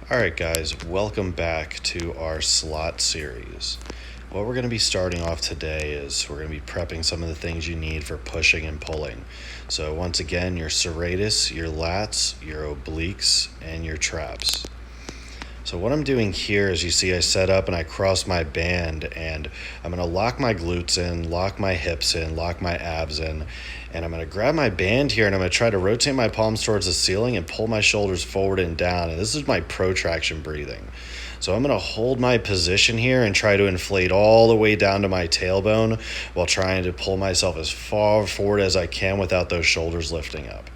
Alright guys, welcome back to our S.L.O.T series. What we're going to be starting off today is we're going to be prepping some of the things you need for pushing and pulling. So once again, your serratus, your lats, your obliques, and your traps. So what I'm doing here is you see I set up and I cross my band, and I'm going to lock my glutes in, lock my hips in, lock my abs in, and I'm going to grab my band here and I'm going to try to rotate my palms towards the ceiling and pull my shoulders forward and down, and this is my protraction breathing. So I'm going to hold my position here and try to inflate all the way down to my tailbone while trying to pull myself as far forward as I can without those shoulders lifting up.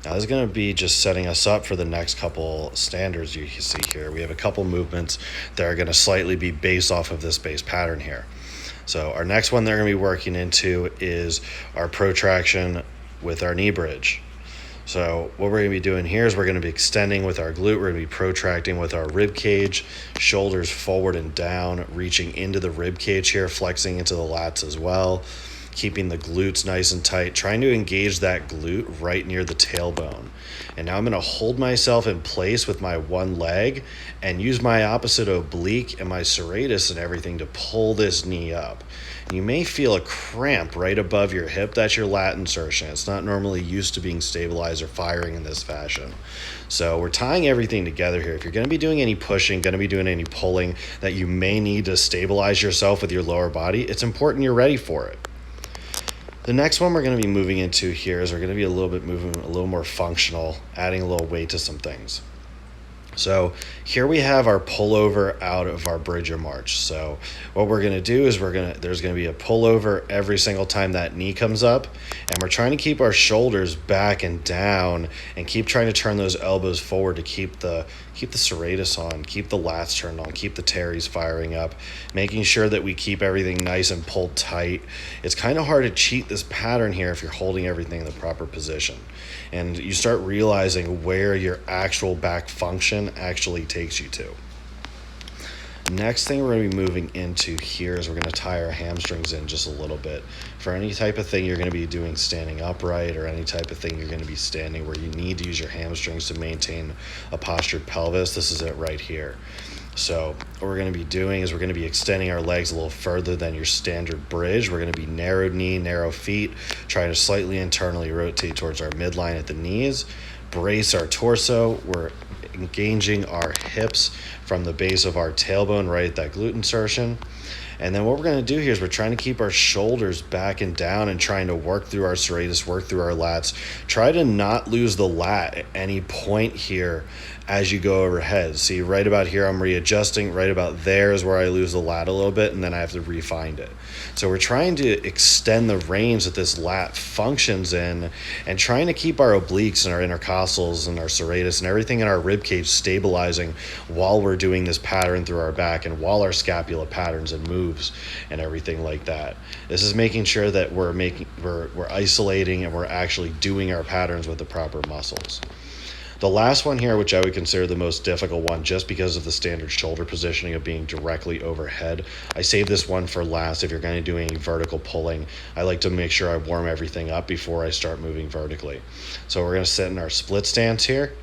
Now this is going to be just setting us up for the next couple standards you see here. We have a couple movements that are going to slightly be based off of this base pattern here. So our next one they're going to be working into is our protraction with our knee bridge. So what we're going to be doing here is we're going to be extending with our glute. We're going to be protracting with our rib cage, shoulders forward and down, reaching into the rib cage here, flexing into the lats as well, keeping the glutes nice and tight, trying to engage that glute right near the tailbone. And now I'm going to hold myself in place with my one leg and use my opposite oblique and my serratus and everything to pull this knee up. And you may feel a cramp right above your hip. That's your lat insertion. It's not normally used to being stabilized or firing in this fashion. So we're tying everything together here. If you're going to be doing any pushing, going to be doing any pulling that you may need to stabilize yourself with your lower body, it's important you're ready for it. The next one we're going to be moving into here is we're going to be a little more functional, adding a little weight to some things. So here we have our pullover out of our bridge or march. So what we're going to do is there's going to be a pullover every single time that knee comes up, and we're trying to keep our shoulders back and down and keep trying to turn those elbows forward to keep the serratus on, keep the lats turned on, keep the teres firing up, making sure that we keep everything nice and pulled tight. It's kind of hard to cheat this pattern here if you're holding everything in the proper position. And you start realizing where your actual back function actually takes you to. Next thing we're going to be moving into here is we're going to tie our hamstrings in just a little bit. For any type of thing you're going to be doing standing upright, or any type of thing you're going to be standing where you need to use your hamstrings to maintain a postured pelvis, this is it right here. So what we're going to be doing is we're going to be extending our legs a little further than your standard bridge. We're going to be narrowed knee, narrow feet, trying to slightly internally rotate towards our midline at the knees, brace our torso. We're engaging our hips from the base of our tailbone right at that glute insertion. And then what we're going to do here is we're trying to keep our shoulders back and down and trying to work through our serratus, work through our lats. Try to not lose the lat at any point here as you go overhead. See, right about here I'm readjusting. Right about there is where I lose the lat a little bit, and then I have to re-find it. So we're trying to extend the range that this lat functions in, and trying to keep our obliques and our intercostals and our serratus and everything in our rib cage stabilizing while we're doing this pattern through our back, and while our scapula patterns and moves and everything like that. This is making sure that we're isolating and we're actually doing our patterns with the proper muscles. The last one here, which I would consider the most difficult one just because of the standard shoulder positioning of being directly overhead. I save this one for last. If you're going to do any vertical pulling, I like to make sure I warm everything up before I start moving vertically. So we're going to sit in our split stance here,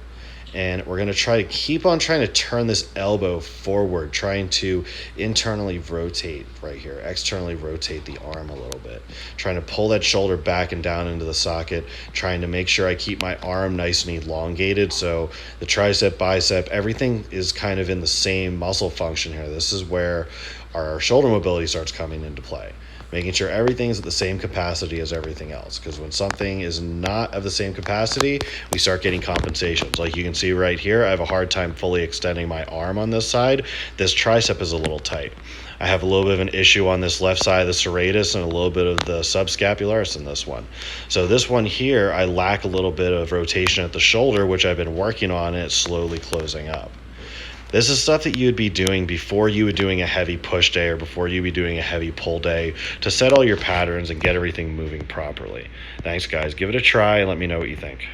and we're going to try to keep on trying to turn this elbow forward, trying to internally rotate right here, externally rotate the arm a little bit, trying to pull that shoulder back and down into the socket, trying to make sure I keep my arm nice and elongated. So the tricep, bicep, everything is kind of in the same muscle function here. This is where our shoulder mobility starts coming into play. Making sure everything's at the same capacity as everything else, because when something is not of the same capacity, we start getting compensations. Like you can see right here, I have a hard time fully extending my arm on this side. This tricep is a little tight. I have a little bit of an issue on this left side of the serratus and a little bit of the subscapularis in this one. So this one here, I lack a little bit of rotation at the shoulder, which I've been working on, and it's slowly closing up. This is stuff that you would be doing before you would doing a heavy push day or before you would be doing a heavy pull day to set all your patterns and get everything moving properly. Thanks, guys. Give it a try and let me know what you think.